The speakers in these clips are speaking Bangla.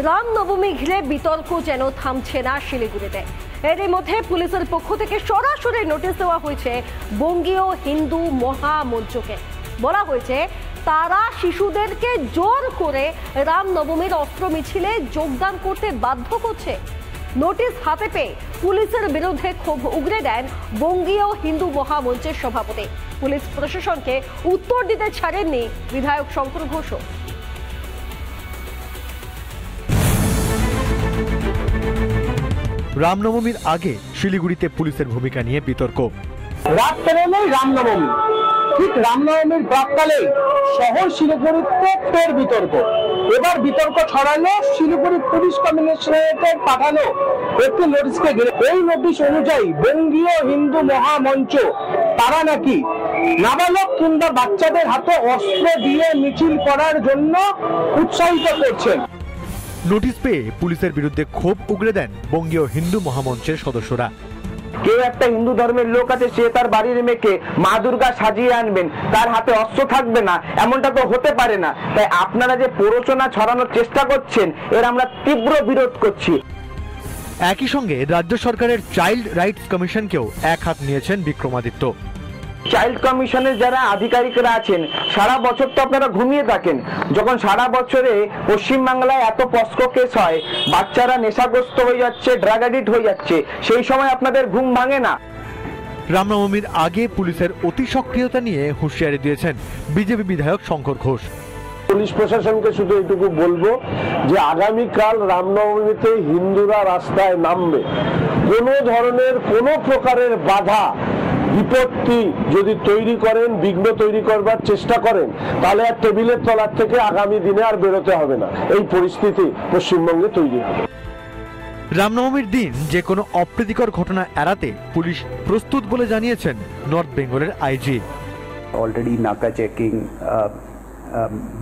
রামনবমী ঘিরে বিতর্ক যেন থামছে না শিলিগুড়িতে। এর মধ্যে পুলিশের পক্ষ থেকে সরাসরি নোটিশ দেওয়া হয়েছে বঙ্গীয় হিন্দু মহামঞ্চকে। বলা হয়েছে তারা শিশুদেরকে জোর করে রামনবমীর অস্ত্র মিছিলে যোগদান করতে বাধ্য করছে। নোটিশ হাতে পেয়ে পুলিশের বিরুদ্ধে ক্ষোভ উগরে দেন বঙ্গীয় হিন্দু মহামঞ্চের সভাপতি। পুলিশ প্রশাসনকে উত্তর দিতে ছাড়েননি বিধায়ক শঙ্কর ঘোষ। রামনবমীর আগে শিলিগুড়িতে পুলিশের ভূমিকা নিয়ে বিতর্ক। রাত পেরোলেই রামনবমী, ঠিক রামনবমীর প্রাক্কালে শহর শিলিগুড়িতে ফের বিতর্ক। এবার বিতর্ক ছড়ালো শিলিগুড়ি পুলিশ কমিশনারেটের পাঠানো একটি নোটিশকে ঘিরে। এই নোটিশ অনুযায়ী বঙ্গীয় হিন্দু মহামঞ্চ তারা নাকি নাবালক কিংবা বাচ্চাদের হাতে অস্ত্র দিয়ে মিছিল করার জন্য উৎসাহিত করছেন। নোটিশ পেয়ে পুলিশের বিরুদ্ধে ক্ষোভ উগরে দেন বঙ্গীয় হিন্দু মহামঞ্চের সদস্যরা। কেউ একটা হিন্দু ধর্মের লোক আছে, সে তার বাড়ির মেয়েকে মা দুর্গা সাজিয়ে আনবেন, তার হাতে অস্ত্র থাকবে না, এমনটা তো হতে পারে না। তাই আপনারা যে প্ররোচনা ছড়ানোর চেষ্টা করছেন, এর আমরা তীব্র বিরোধ করছি। একই সঙ্গে রাজ্য সরকারের চাইল্ড রাইটস কমিশনকেও এক হাত নিয়েছেন বিক্রমাদিত্য। চাইল্ড কমিশনের যারা আধিকারিকরা আছেন, সারা বছর তো আপনারা ঘুমিয়ে থাকেন। যখন সারা বছরে পশ্চিমবাংলায় এত পস্কো কেস হয়, বাচ্চারা নেশাগ্রস্ত হয়ে যাচ্ছে, ড্রাগ অ্যাডিক্ট হয়ে যাচ্ছে, সেই সময় আপনাদের ঘুম ভাঙে না। রামনবমীর আগে পুলিশের অতি সক্রিয়তা নিয়ে হুঁশিয়ারি দিয়েছেন বিজেপি বিধায়ক শঙ্কর ঘোষ। পুলিশ প্রশাসনকে শুধু এটুকু বলবো যে আগামীকাল রামনবমীতে হিন্দুরা রাস্তায় নামবে। কোনো ধরনের কোনো প্রকারের বাধা বিপত্তি যদি তৈরি করেন, বিঘ্ন তৈরি করবার চেষ্টা করেন, তাহলে আর টেবিলের তলার থেকে আগামী দিনে আর বেরোতে হবে না। এই পরিস্থিতি পশ্চিমবঙ্গে তৈরি হবে। রামনবমীর দিন যে কোনো অপ্রীতিকর ঘটনা এড়াতে পুলিশ প্রস্তুত বলে জানিয়েছেন নর্থ বেঙ্গলের আইজি। অলরেডি নাকা চেকিং,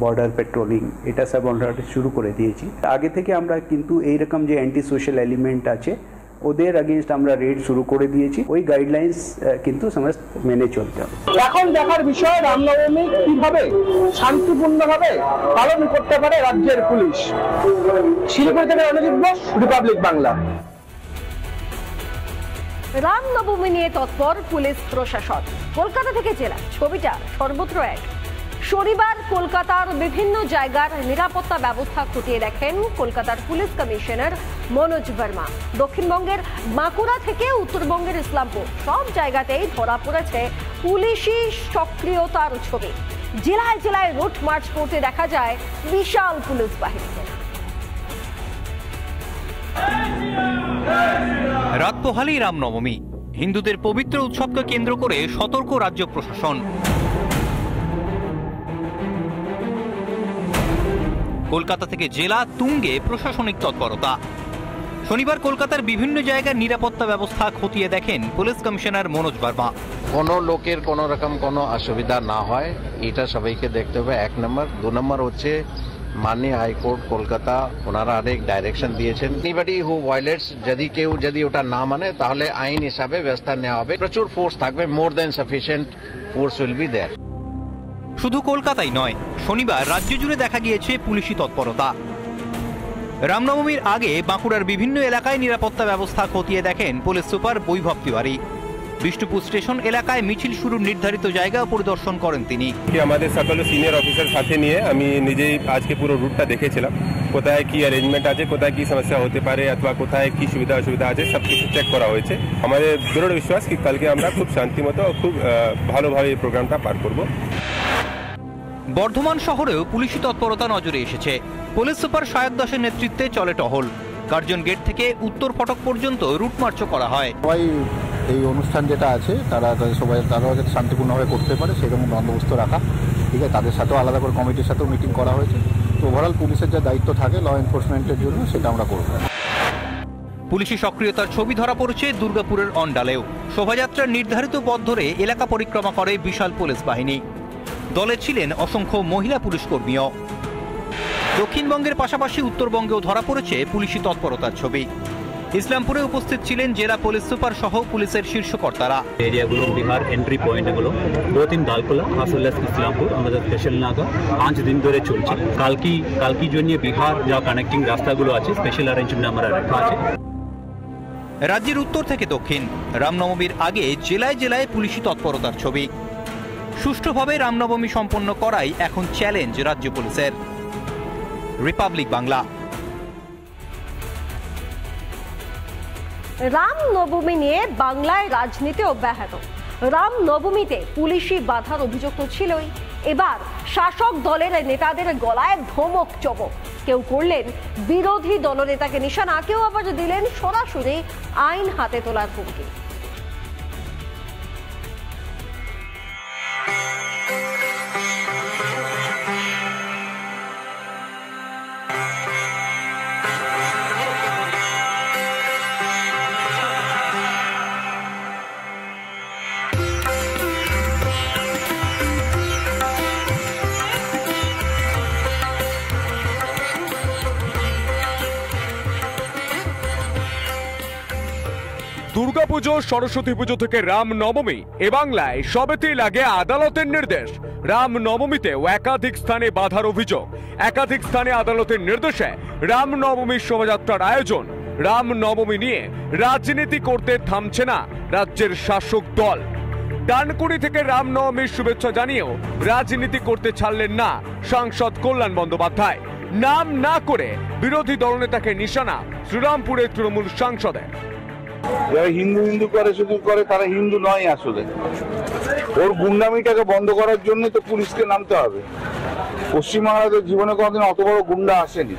বর্ডার পেট্রোলিং, এটা সব আমরা শুরু করে দিয়েছি। আগে থেকে আমরা কিন্তু এইরকম যে অ্যান্টি সোশ্যাল এলিমেন্ট আছে ওদের अगेंस्ट আমরা রেড শুরু করে দিয়েছি। ওই গাইডলাইন্স কিন্তু সমস্ত মেনে চলতে হবে। এখন দেখার বিষয় রামনবমী কিভাবে শান্তিপূর্ণভাবে পালন করতে পারে রাজ্যের পুলিশ। শিলিগুড়ি থেকে অনুজিৎ বোস, রিপাবলিক বাংলা। রামনবমী নিয়ে তৎপর পুলিশ প্রশাসন। কলকাতা থেকে জেলা, ছবিটা সর্বত্র এক। শনিবার কলকাতার বিভিন্ন জায়গার নিরাপত্তা ব্যবস্থা খতিয়ে দেখেন কলকাতার পুলিশ কমিশনার মনোজ বর্মা। দক্ষিণবঙ্গের বাঁকুড়া থেকে উত্তরবঙ্গের ইসলামপুর, সব জায়গাতেই ধরা পড়েছে পুলিশি সক্রিয়তার ছবি। জেলায় জেলায় রুট মার্চ করতে দেখা যায় বিশাল পুলিশ বাহিনীকে। রাত পোহালেই রামনবমী, হিন্দুদের পবিত্র উৎসবকে কেন্দ্র করে সতর্ক রাজ্য প্রশাসন। কলকাতা থেকে জেলা তুঙ্গে প্রশাসনিক তৎপরতা। শনিবার কলকাতার বিভিন্ন জায়গার নিরাপত্তা ব্যবস্থা খতিয়ে দেখেন পুলিশ কমিশনার মনোজ বর্মা। কোনো লোকের কোনো রকম কোনো অসুবিধা না হয় এটা সবাইকে দেখতে হবে, এক নম্বর। দু নম্বর হচ্ছে মাননীয় হাইকোর্ট কলকাতা ওনারা অনেক ডাইরেকশন দিয়েছেন, এনিবডি হু ভায়োলেটস, যদি ওটা না মানে তাহলে আইন হিসাবে ব্যবস্থা নেওয়া হবে। প্রচুর ফোর্স থাকবে, more then sufficient force will be there. শুধু কলকাতাই নয়, শনিবার রাজ্য জুড়ে দেখা গিয়েছে পুলিশি তৎপরতা। রামনবমীর আগে বাঁকুড়ার বিভিন্ন এলাকায় নিরাপত্তা ব্যবস্থা খতিয়ে দেখেন পুলিশ সুপার বৈভব তিওয়ারি। বিষ্ণুপুর স্টেশন এলাকায় মিছিল শুরুর নির্ধারিত জায়গা পরিদর্শন করেন তিনি। আমাদের সকল সিনিয়র অফিসার সাথে নিয়ে আমি নিজেই আজকে পুরো রুটটা দেখেছিলাম, কোথায় কি অ্যারেঞ্জমেন্ট আছে, কোথায় কি সমস্যা হতে পারে অথবা কোথায় কি সুবিধা অসুবিধা আছে, সব কিছু চেক করা হয়েছে। আমাদের দৃঢ় বিশ্বাস কি কালকে আমরা খুব শান্তিমতো ও খুব ভালোভাবে এই প্রোগ্রামটা পার করব। বর্ধমান শহরেও পুলিশি তৎপরতা নজরে এসেছে। পুলিশ সুপার সায়ক দাসের নেতৃত্বে চলে টহল। কার্জন গেট থেকে উত্তর ফটক পর্যন্ত রুট মার্চও করা হয়। সবাই এই অনুষ্ঠান যেটা আছে তারা যাতে শান্তিপূর্ণভাবে করতে পারে সেরকম বন্দোবস্ত রাখা, ঠিক আছে। তাদের সাথেও আলাদা করে কমিটির সাথেও মিটিং করা হয়েছে। তো ওভারঅল পুলিশের যে দায়িত্ব থাকে ল এনফোর্সমেন্টের জন্য সেটা আমরা করব। পুলিশি সক্রিয়তার ছবি ধরা পড়েছে দুর্গাপুরের অন্ডালেও। শোভাযাত্রার নির্ধারিত পথ ধরে এলাকা পরিক্রমা করে বিশাল পুলিশ বাহিনী। দলে ছিলেন অসংখ্য মহিলা পুলিশ কর্মীও। দক্ষিণবঙ্গের পাশাপাশি উত্তরবঙ্গেও ধরা পড়েছে পুলিশি তৎপরতার ছবি। ইসলামপুরে উপস্থিত ছিলেন জেলা পুলিশ সুপার সহ পুলিশের শীর্ষ কর্তারা। এরিয়াগুলো বিহার এন্ট্রি পয়েন্টগুলো 2-3 দালকোলা আসল্লাস ইসলামপুর আমাদের স্পেশাল নাকা 5 দিন ধরে চলছে। কালকি জন্য বিহার যা কানেক্টিং রাস্তাগুলো আছে স্পেশাল অ্যারেঞ্জমেন্ট আমরা রাখা আছে। রাজ্যের উত্তর থেকে দক্ষিণ রামনবমীর আগে জেলায় জেলায় পুলিশি তৎপরতার ছবি। সুষ্ঠুভাবে রামনবমী সম্পন্ন করাই এখন চ্যালেঞ্জ রাজ্য পুলিশের। রিপাবলিক বাংলা। রামনবমী নিয়ে বাংলায় রাজনীতি অব্যাহত। রামনবমীতে পুলিশি বাধার অভিযোগ তো ছিলই, এবার শাসক দলের নেতাদের গলায় ধমক চমক। কেউ করলেন বিরোধী দলনেতাকে নিশানা, কেউ আবার দিলেন সরাসরি আইন হাতে তোলার হুমকি। দুর্গাপুজো, সরস্বতী পুজো থেকে রামনবমী, এ বাংলায় সবেতেই লাগে আদালতের নির্দেশ। রামনবমীতেও একাধিক স্থানে বাধার অভিযোগ, একাধিক স্থানে আদালতের নির্দেশে রামনবমীর শোভাযাত্রার আয়োজন। রামনবমী নিয়ে রাজনীতি করতে থামছে না রাজ্যের শাসক দল। ডানকুনি থেকে রামনবমীর শুভেচ্ছা জানিয়েও রাজনীতি করতে ছাড়লেন না সাংসদ কল্যাণ বন্দ্যোপাধ্যায়। নাম না করে বিরোধী দলনেতাকে নিশানা শ্রীরামপুরের তৃণমূল সাংসদের। যারা হিন্দু হিন্দু করে শুধু করে তারা হিন্দু নয়, আসলে ওর গুন্ডামিটাকে বন্ধ করার জন্য তো পুলিশকে নামতে হবে। পশ্চিমবাংলার জীবনে কোনোদিন অত বড় গুন্ডা আসেনি।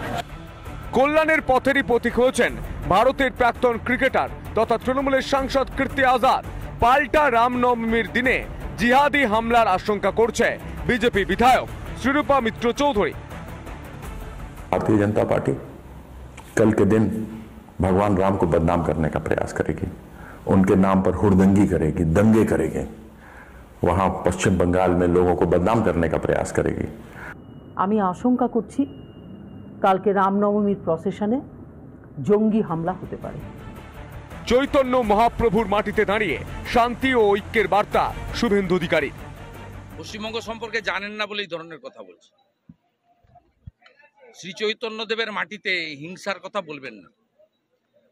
কল্যাণের পথেরই পথিক হয়েছেন ভারতের প্রাক্তন ক্রিকেটার তথা তৃণমূলের সাংসদ কীর্তি আজাদ। পাল্টা রামনবমীর দিনে জিহাদি হামলার আশঙ্কা করছে বিজেপি বিধায়ক শ্রীরূপা মিত্র চৌধুরী। भारतीय जनता पार्टी कल के दिन भगवान राम को बदनाम करने का प्रयास करेगी, उनके नाम पर हुड़दंगी करेगी, दंगे करेगी, वहां पश्चिम बंगाल में लोगों को बदनाम करने का प्रयास करेगी। আমি আশঙ্কা করছি কালকে রামনবমীর প্রসেশনে জঙ্গি হামলা হতে পারে। চৈতন্য মহাপ্রভুর মাটিতে দাঁড়িয়ে শান্তি ও ঐক্যের বার্তা শুভেন্দু অধিকারী। পশ্চিমবঙ্গ সম্পর্কে জানেন না বলে এই ধরনের কথা বলছে। শ্রী চৈতন্যদেবের মাটিতে হিংসার কথা বলবেন না।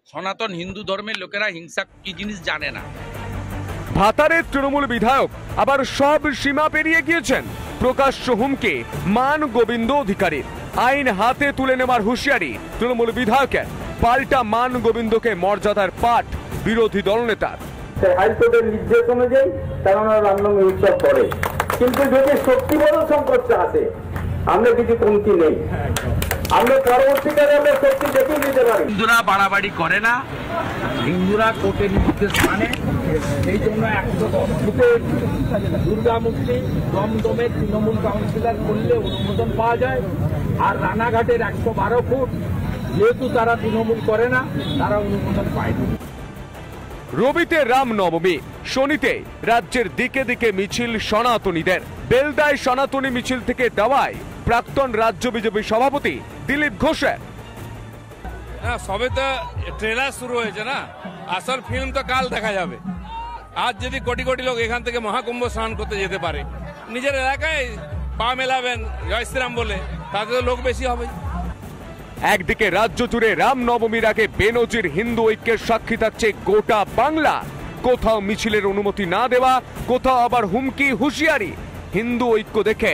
সনাতন হিন্দু ধর্মের লোকেরা হিংসা কি জিনিস জানে না। ভাতারের তৃণমূল বিধায়ক আবার সব সীমা পেরিয়ে গিয়েছেন। প্রকাশ্য হুমকি মান গোবিন্দ অধিকারীর। আইন হাতে তুলে নেওয়ার হুঁশিয়ারি তৃণমূল বিধায়কের। পাল্টা মান গোবিন্দকে মর্যাদার পাঠ বিরোধী দলনেতার। হাইকোর্টের নির্দেশ অনুযায়ী তারা রামনবমী উৎসব করে, কিন্তু যদি শক্তি বড় সংকটটা আছে আমরা কিছু কমতি নেই, আমরা পরবর্তীকালে আমরা শক্তি দেখে নিতে পারি। হিন্দুরা বাড়াবাড়ি করে না, হিন্দুরা কোর্টের নির্দেশ মানে। এই জন্য 110 ফুটের দুর্গামূর্তি দমদমে তৃণমূল কাউন্সিলর করলে অনুমোদন পাওয়া যায়, আর রানাঘাটের 112 ফুট যেহেতু তারা তৃণমূল করে না তারা অনুমোদন পায় না। রবিতে রামনবমী, শনিতে রাজ্যের দিকে দিকে মিছিল সনাতনীদের। বেলদায় সনাতনী মিছিল থেকে দেওয়ায় প্রাক্তন রাজ্য বিজেপি সভাপতি দিলীপ ঘোষের। সবে তো ট্রেলার শুরু হয়েছে না, আসল ফিল্ম তো কাল দেখা যাবে। আজ যদি কোটি কোটি লোক এখান থেকে মহাকুম্ভ স্নান করতে যেতে পারে, নিজের এলাকায় পা মেলাবেন জয় শ্রীরাম বলে, তাতে তো লোক বেশি হবে। একদিকে রাজ্য জুড়ে রামনবমীর আগে বেনজির হিন্দু ঐক্যের সাক্ষী থাকছে গোটা বাংলা। কোথাও মিছিলের অনুমতি না দেওয়া, কোথাও আবার হুমকি হুঁশিয়ারি। হিন্দু ঐক্য দেখে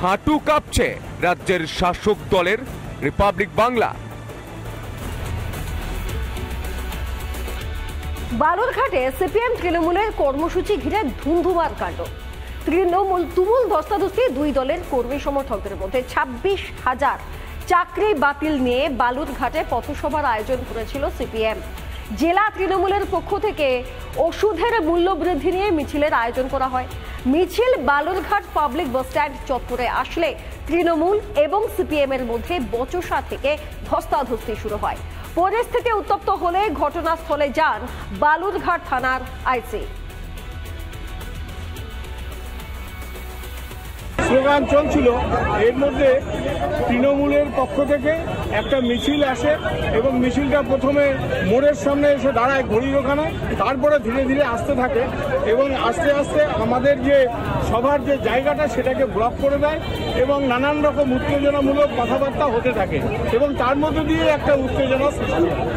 হাঁটু কাঁপছে রাজ্যের শাসক দলের। রিপাবলিক বাংলা। বালুরঘাটে সিপিএম তৃণমূলের কর্মসূচি ঘিরে ধুমধুমার কাণ্ড। তৃণমূল তুমুল ধস্তাধস্তি দুই দলের কর্মী সমর্থকদের মধ্যে। 26,000 চাকরি বাতিল নিয়ে বালুরঘাটে পথসভার আয়োজন করেছিল সিপিএম। জেলা তৃণমূলের পক্ষ থেকে ওষুধের মূল্য বৃদ্ধি নিয়ে মিছিলের আয়োজন করা হয়। মিছিল বালুরঘাট পাবলিক বাসস্ট্যান্ড চত্বরে আসলে তৃণমূল এবং সিপিএম এর মধ্যে বচসা থেকে ধস্তাধস্তি শুরু হয়। পরিস্থিতি উত্তপ্ত হলে ঘটনাস্থলে যান বালুরঘাট থানার আইসি। স্লোগান চলছিল, এর মধ্যে তৃণমূলের পক্ষ থেকে একটা মিছিল আসে এবং মিছিলটা প্রথমে মোড়ের সামনে এসে দাঁড়ায় ঘড়ির ওখানে, তারপরে ধীরে ধীরে আসতে থাকে এবং আস্তে আস্তে আমাদের যে সভার যে জায়গাটা সেটাকে ব্লক করে দেয় এবং নানান রকম উত্তেজনামূলক কথাবার্তা হতে থাকে এবং তার মধ্যে দিয়ে একটা উত্তেজনা সৃষ্টি হয়।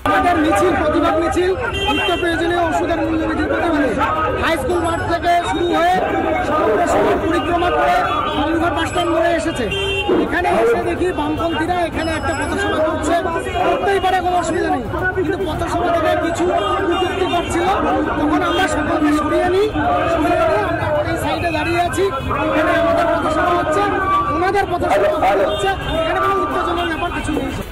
আমাদের মিছিল, প্রতিবাদ মিছিল নিত্য প্রয়োজনীয় ওষুধের মূল্যবৃদ্ধির প্রতিবাদে হাই স্কুল মাঠ থেকে শুরু হয়ে সমগ্র শহর পরিক্রমা করে বালুরঘাট বাস স্ট্যান্ড মোড়ে এসেছে। এখানে এসে দেখি বামপন্থীরা এখানে একটা পথসভা করছে, করতেই পারে, কোনো অসুবিধা নেই, কিন্তু পথসভা থেকে কিছু বিজ্ঞপ্তি করছিল, তখন আমরা সকলকে সরিয়ে নিই, সরিয়ে নিয়ে আমরা এখন এই সাইডে দাঁড়িয়ে আছি। এখানে আমাদের পথসভা হচ্ছে, ওনাদের পথসভা হচ্ছে, এখানে কোনো উত্তেজনার ব্যাপার কিছু নেই।